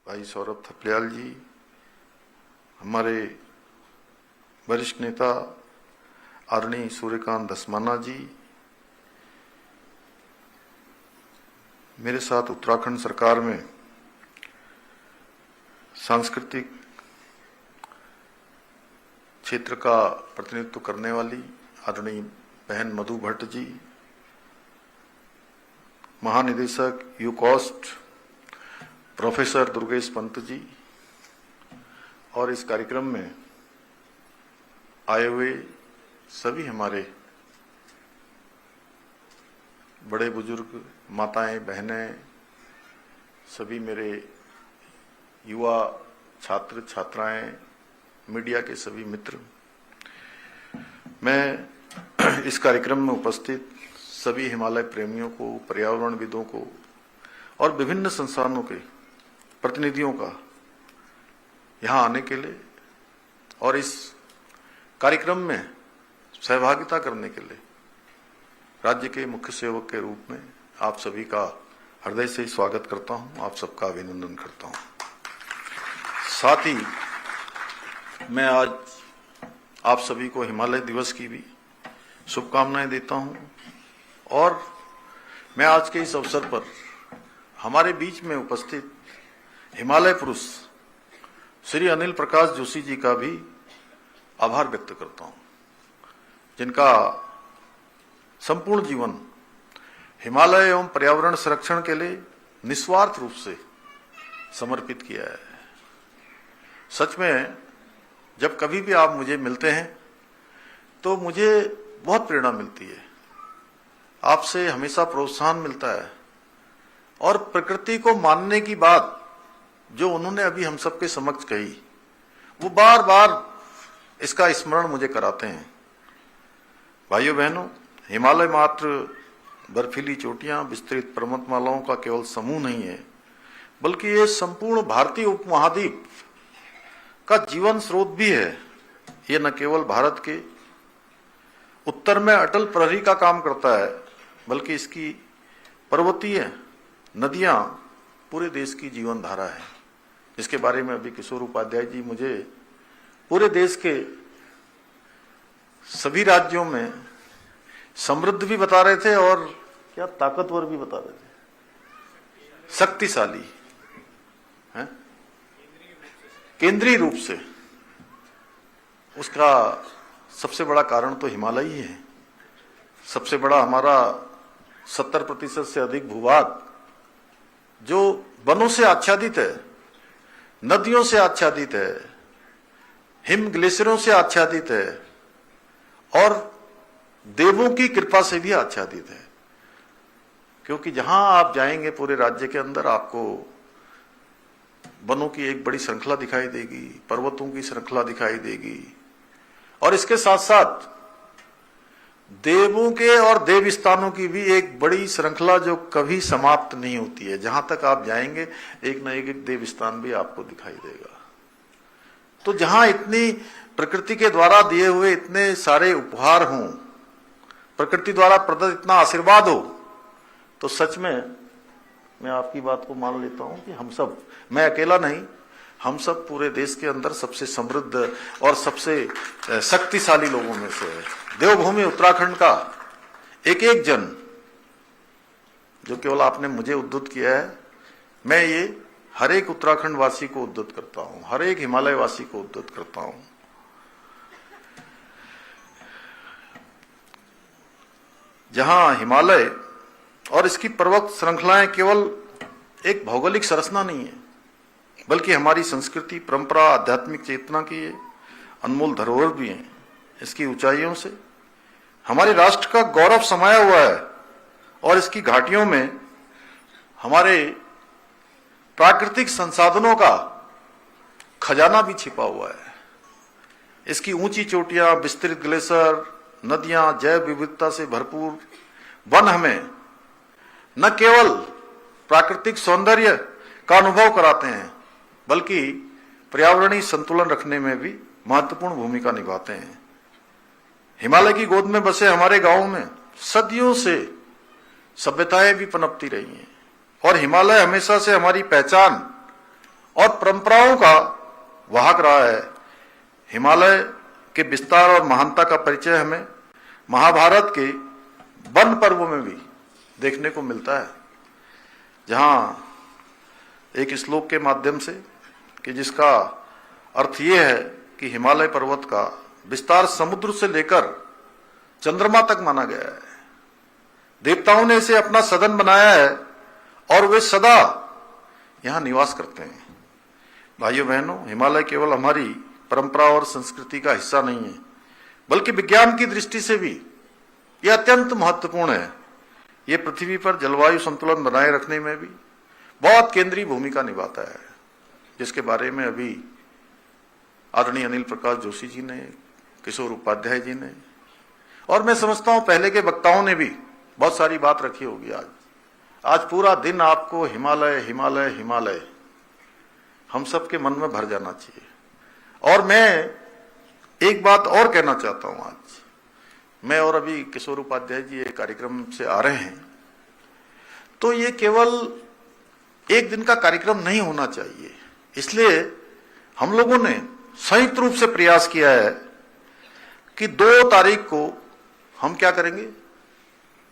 भाई सौरभ थपलियाल जी, हमारे वरिष्ठ नेता आदरणीय सूर्यकांत धस्माना जी, मेरे साथ उत्तराखंड सरकार में सांस्कृतिक क्षेत्र का प्रतिनिधित्व करने वाली आदरणीय बहन मधु भट्ट जी, महानिदेशक यूकॉस्ट प्रोफेसर दुर्गेश पंत जी, और इस कार्यक्रम में आए हुए सभी हमारे बड़े बुजुर्ग, माताएं, बहनें, सभी मेरे युवा छात्र छात्राएं, मीडिया के सभी मित्र, मैं इस कार्यक्रम में उपस्थित सभी हिमालय प्रेमियों को, पर्यावरणविदों को और विभिन्न संस्थानों के प्रतिनिधियों का यहां आने के लिए और इस कार्यक्रम में सहभागिता करने के लिए राज्य के मुख्य सेवक के रूप में आप सभी का हृदय से स्वागत करता हूं, आप सबका अभिनंदन करता हूं। साथ ही मैं आज आप सभी को हिमालय दिवस की भी शुभकामनाएं देता हूं और मैं आज के इस अवसर पर हमारे बीच में उपस्थित हिमालय पुरुष श्री अनिल प्रकाश जोशी जी का भी आभार व्यक्त करता हूं, जिनका संपूर्ण जीवन हिमालय एवं पर्यावरण संरक्षण के लिए निस्वार्थ रूप से समर्पित किया है। सच में जब कभी भी आप मुझे मिलते हैं तो मुझे बहुत प्रेरणा मिलती है, आपसे हमेशा प्रोत्साहन मिलता है और प्रकृति को मानने की बात जो उन्होंने अभी हम सबके समक्ष कही, वो बार बार इसका स्मरण मुझे कराते हैं। भाइयों बहनों, हिमालय मात्र बर्फीली चोटियां, विस्तृत पर्वतमालाओं का केवल समूह नहीं है, बल्कि ये संपूर्ण भारतीय उपमहाद्वीप का जीवन स्रोत भी है। ये न केवल भारत के उत्तर में अटल प्रहरी का काम करता है, बल्कि इसकी पर्वतीय नदियां पूरे देश की जीवन धारा है, जिसके बारे में अभी किशोर उपाध्याय जी मुझे पूरे देश के सभी राज्यों में समृद्ध भी बता रहे थे और क्या ताकतवर भी बता रहे थे, शक्तिशाली है केंद्रीय रूप से। उसका सबसे बड़ा कारण तो हिमालय ही है। सबसे बड़ा हमारा 70% से अधिक भूभाग जो वनों से आच्छादित है, नदियों से आच्छादित है, हिम ग्लेशियरों से आच्छादित है और देवों की कृपा से भी आच्छादित है। क्योंकि जहां आप जाएंगे पूरे राज्य के अंदर आपको वनों की एक बड़ी श्रृंखला दिखाई देगी, पर्वतों की श्रृंखला दिखाई देगी और इसके साथ साथ देवों के और देव स्थानों की भी एक बड़ी श्रृंखला जो कभी समाप्त नहीं होती है। जहां तक आप जाएंगे एक न एक देव स्थान भी आपको दिखाई देगा। तो जहां इतनी प्रकृति के द्वारा दिए हुए इतने सारे उपहार हों, प्रकृति द्वारा प्रदत्त इतना आशीर्वाद हो, तो सच में मैं आपकी बात को मान लेता हूं कि हम सब, मैं अकेला नहीं, हम सब पूरे देश के अंदर सबसे समृद्ध और सबसे शक्तिशाली लोगों में से है। देवभूमि उत्तराखंड का एक एक जन, जो केवल आपने मुझे उद्धृत किया है, मैं ये हर एक उत्तराखंड वासी को उद्धृत करता हूं, हर एक हिमालय वासी को उद्धृत करता हूं। जहां हिमालय और इसकी पर्वत श्रृंखलाएं केवल एक भौगोलिक संरचना नहीं है, बल्कि हमारी संस्कृति, परंपरा, आध्यात्मिक चेतना की अनमोल धरोहर भी है। इसकी ऊंचाइयों से हमारे राष्ट्र का गौरव समाया हुआ है और इसकी घाटियों में हमारे प्राकृतिक संसाधनों का खजाना भी छिपा हुआ है। इसकी ऊंची चोटियां, विस्तृत ग्लेशियर, नदियां, जैव विविधता से भरपूर वन हमें न केवल प्राकृतिक सौंदर्य का अनुभव कराते हैं, बल्कि पर्यावरणीय संतुलन रखने में भी महत्वपूर्ण भूमिका निभाते हैं। हिमालय की गोद में बसे हमारे गांवों में सदियों से सभ्यताएं भी पनपती रही हैं और हिमालय हमेशा से हमारी पहचान परंपराओं का वाहक रहा है। हिमालय के विस्तार और महानता का परिचय हमें महाभारत के वन पर्व में भी देखने को मिलता है, जहां एक श्लोक के माध्यम से कि जिसका अर्थ यह है कि हिमालय पर्वत का विस्तार समुद्र से लेकर चंद्रमा तक माना गया है। देवताओं ने इसे अपना सदन बनाया है और वे सदा यहां निवास करते हैं। भाइयों बहनों, हिमालय केवल हमारी परंपरा और संस्कृति का हिस्सा नहीं है, बल्कि विज्ञान की दृष्टि से भी यह अत्यंत महत्वपूर्ण है। यह पृथ्वी पर जलवायु संतुलन बनाए रखने में भी बहुत केंद्रीय भूमिका निभाता है, जिसके बारे में अभी आदरणीय अनिल प्रकाश जोशी जी ने, किशोर उपाध्याय जी ने, और मैं समझता हूं पहले के वक्ताओं ने भी बहुत सारी बात रखी होगी। आज पूरा दिन आपको हिमालय हिमालय हिमालय हम सबके मन में भर जाना चाहिए। और मैं एक बात और कहना चाहता हूं, आज मैं और अभी किशोर उपाध्याय जी एक कार्यक्रम से आ रहे हैं, तो ये केवल एक दिन का कार्यक्रम नहीं होना चाहिए। इसलिए हम लोगों ने संयुक्त रूप से प्रयास किया है कि 2 तारीख को हम क्या करेंगे।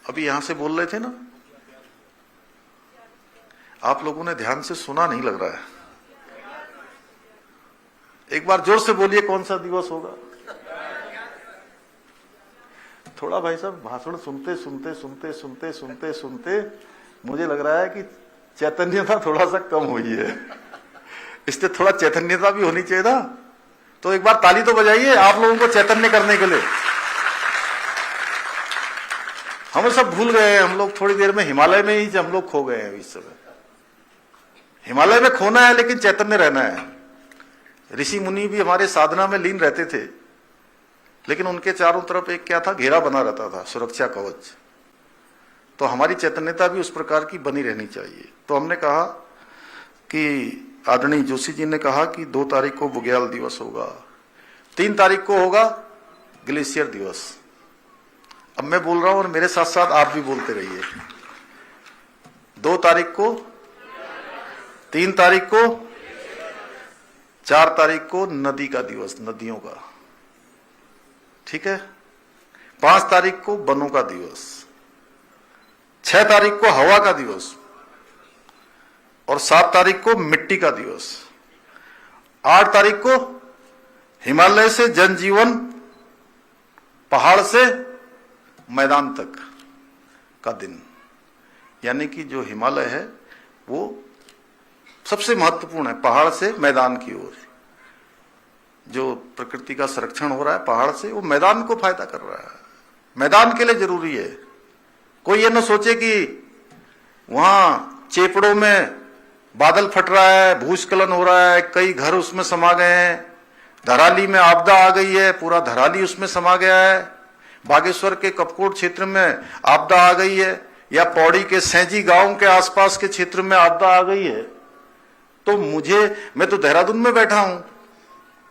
अभी यहां से बोल रहे थे ना, आप लोगों ने ध्यान से सुना नहीं लग रहा है। एक बार जोर से बोलिए, कौन सा दिवस होगा। थोड़ा भाई साहब भाषण सुनते सुनते सुनते सुनते सुनते सुनते मुझे लग रहा है कि चैतन्यता थोड़ा सा कम हुई है, इसलिए थोड़ा चैतन्यता भी होनी चाहिए ना। तो एक बार ताली तो बजाइए आप लोगों को चैतन्य करने के लिए। हम सब भूल गए हैं, हम लोग थोड़ी देर में हिमालय में ही हम लोग खो गए हैं। इस समय हिमालय में खोना है, लेकिन चैतन्य रहना है। ऋषि मुनि भी हमारे साधना में लीन रहते थे, लेकिन उनके चारों तरफ एक क्या था, घेरा बना रहता था, सुरक्षा कवच। तो हमारी चैतन्यता भी उस प्रकार की बनी रहनी चाहिए। तो हमने कहा कि आदरणीय जोशी जी ने कहा कि 2 तारीख को बुग्याल दिवस होगा, 3 तारीख को होगा ग्लेशियर दिवस। अब मैं बोल रहा हूं और मेरे साथ साथ आप भी बोलते रहिए। 2 तारीख को, 3 तारीख को, 4 तारीख को नदी का दिवस, नदियों का, ठीक है। 5 तारीख को वनों का दिवस, 6 तारीख को हवा का दिवस, और 7 तारीख को मिट्टी का दिवस। 8 तारीख को हिमालय से जनजीवन, पहाड़ से मैदान तक का दिन। यानी कि जो हिमालय है वो सबसे महत्वपूर्ण है, पहाड़ से मैदान की ओर। जो प्रकृति का संरक्षण हो रहा है पहाड़ से, वो मैदान को फायदा कर रहा है, मैदान के लिए जरूरी है। कोई ये न सोचे कि वहां चेपड़ों में बादल फट रहा है, भूस्खलन हो रहा है, कई घर उसमें समा गए हैं, धराली में आपदा आ गई है, पूरा धराली उसमें समा गया है, बागेश्वर के कपकोट क्षेत्र में आपदा आ गई है, या पौड़ी के सैंजी गांव के आसपास के क्षेत्र में आपदा आ गई है। तो मैं तो देहरादून में बैठा हूं,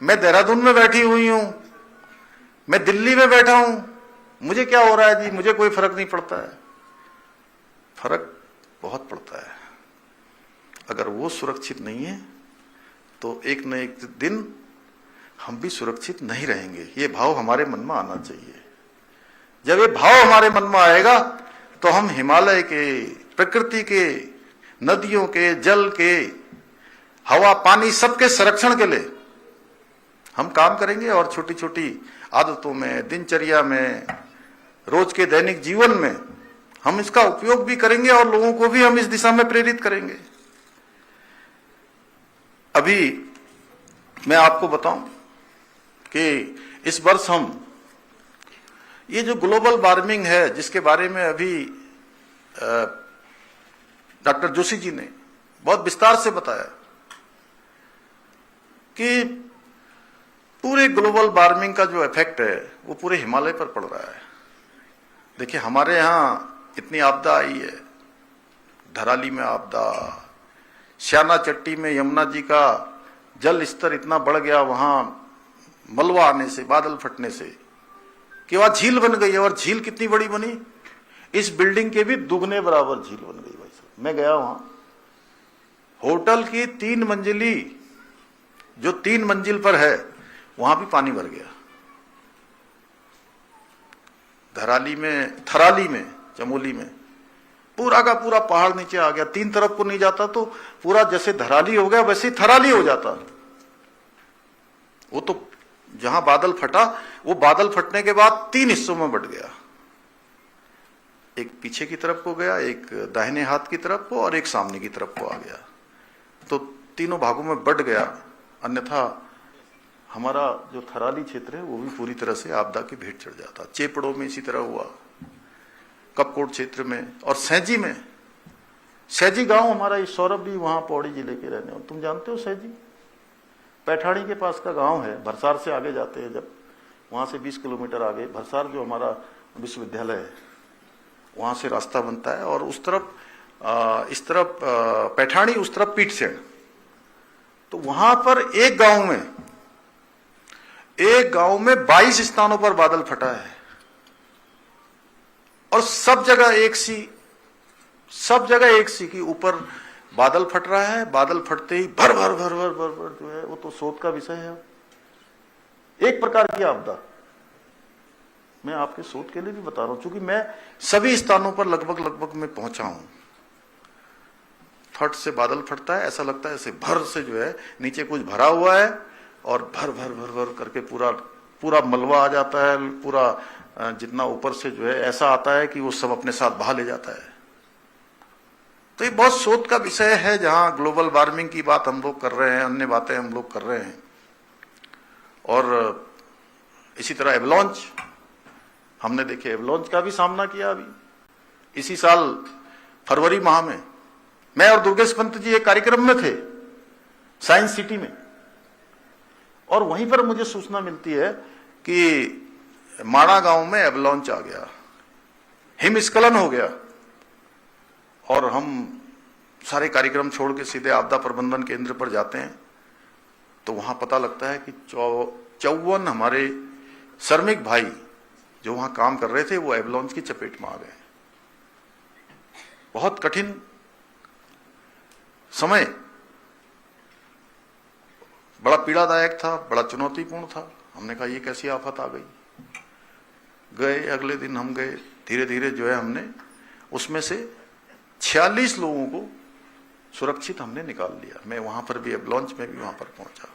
मैं देहरादून में बैठी हुई हूं, मैं दिल्ली में बैठा हूं, मुझे क्या हो रहा है जी, मुझे कोई फर्क नहीं पड़ता है। फर्क बहुत पड़ता है। अगर वो सुरक्षित नहीं है तो एक न एक दिन हम भी सुरक्षित नहीं रहेंगे। ये भाव हमारे मन में आना चाहिए। जब ये भाव हमारे मन में आएगा तो हम हिमालय के, प्रकृति के, नदियों के, जल के, हवा पानी सबके संरक्षण के लिए हम काम करेंगे। और छोटी छोटी आदतों में, दिनचर्या में, रोज के दैनिक जीवन में हम इसका उपयोग भी करेंगे और लोगों को भी हम इस दिशा में प्रेरित करेंगे। अभी मैं आपको बताऊं कि इस वर्ष हम ये जो ग्लोबल वार्मिंग है, जिसके बारे में अभी डॉक्टर जोशी जी ने बहुत विस्तार से बताया कि पूरे ग्लोबल वार्मिंग का जो इफेक्ट है वो पूरे हिमालय पर पड़ रहा है। देखिए हमारे यहां इतनी आपदा आई है, धराली में आपदा, श्याना चट्टी में यमुना जी का जल स्तर इतना बढ़ गया वहां मलबा आने से, बादल फटने से, कि वहां झील बन गई है। और झील कितनी बड़ी बनी, इस बिल्डिंग के भी दुगने बराबर झील बन गई। भाई साहब मैं गया वहां, होटल की 3 मंजिली जो 3 मंजिल पर है वहां भी पानी भर गया। थराली में चमोली में पूरा का पूरा पहाड़ नीचे आ गया। 3 तरफ को नहीं जाता तो पूरा जैसे धराली हो गया वैसे ही थराली हो जाता। वो तो जहां बादल फटा, वो बादल फटने के बाद 3 हिस्सों में बंट गया। एक पीछे की तरफ को गया, एक दाहिने हाथ की तरफ को और एक सामने की तरफ को आ गया। तो तीनों भागों में बंट गया। अन्यथा हमारा जो थराली क्षेत्र है वो भी पूरी तरह से आपदा की भेंट चढ़ जाता। चेपड़ों में इसी तरह हुआ, कपकोट क्षेत्र में और सैजी में। सैजी गांव हमारा, इस सौरभ भी वहां पौड़ी जिले के रहने वाले, तुम जानते हो सैजी? पैठाणी के पास का गांव है। भरसार से आगे जाते हैं जब, वहां से 20 किलोमीटर आगे भरसार जो हमारा विश्वविद्यालय है वहां से रास्ता बनता है। और उस तरफ इस तरफ पैठाणी, उस तरफ पीठसेन। तो वहां पर एक गांव में 22 स्थानों पर बादल फटा है और सब जगह एक सी कि ऊपर बादल फट रहा है। बादल फटते ही भर भर भर भर भर भर जो है वो तो शोध का विषय है। एक प्रकार की आपदा, मैं आपके शोध के लिए भी बता रहा हूं, क्योंकि मैं सभी स्थानों पर लगभग मैं पहुंचा हूं। फट से बादल फटता है, ऐसा लगता है ऐसे भर से जो है नीचे कुछ भरा हुआ है और भर भर भर भर करके पूरा मलबा आ जाता है। पूरा जितना ऊपर से जो है ऐसा आता है कि वो सब अपने साथ बहा ले जाता है। तो ये बहुत शोध का विषय है, जहां ग्लोबल वार्मिंग की बात हम लोग कर रहे हैं, अन्य बातें हम लोग कर रहे हैं। और इसी तरह एवलॉन्च हमने देखे, एवलॉन्च का भी सामना किया। अभी इसी साल फरवरी माह में मैं और दुर्गेश पंत जी एक कार्यक्रम में थे साइंस सिटी में, और वहीं पर मुझे सूचना मिलती है कि माड़ा गांव में एवलॉन्च आ गया, हिमस्खलन हो गया। और हम सारे कार्यक्रम छोड़ के सीधे आपदा प्रबंधन केंद्र पर जाते हैं तो वहां पता लगता है कि 54 हमारे श्रमिक भाई जो वहां काम कर रहे थे वो एवलॉन्च की चपेट में आ गए। बहुत कठिन समय, बड़ा पीड़ादायक था, बड़ा चुनौतीपूर्ण था। हमने कहा ये कैसी आफत आ गई। गए, अगले दिन हम गए, धीरे धीरे जो है हमने उसमें से 46 लोगों को सुरक्षित हमने निकाल लिया। मैं वहां पर भी, एवलॉन्च में भी वहां पर पहुंचा।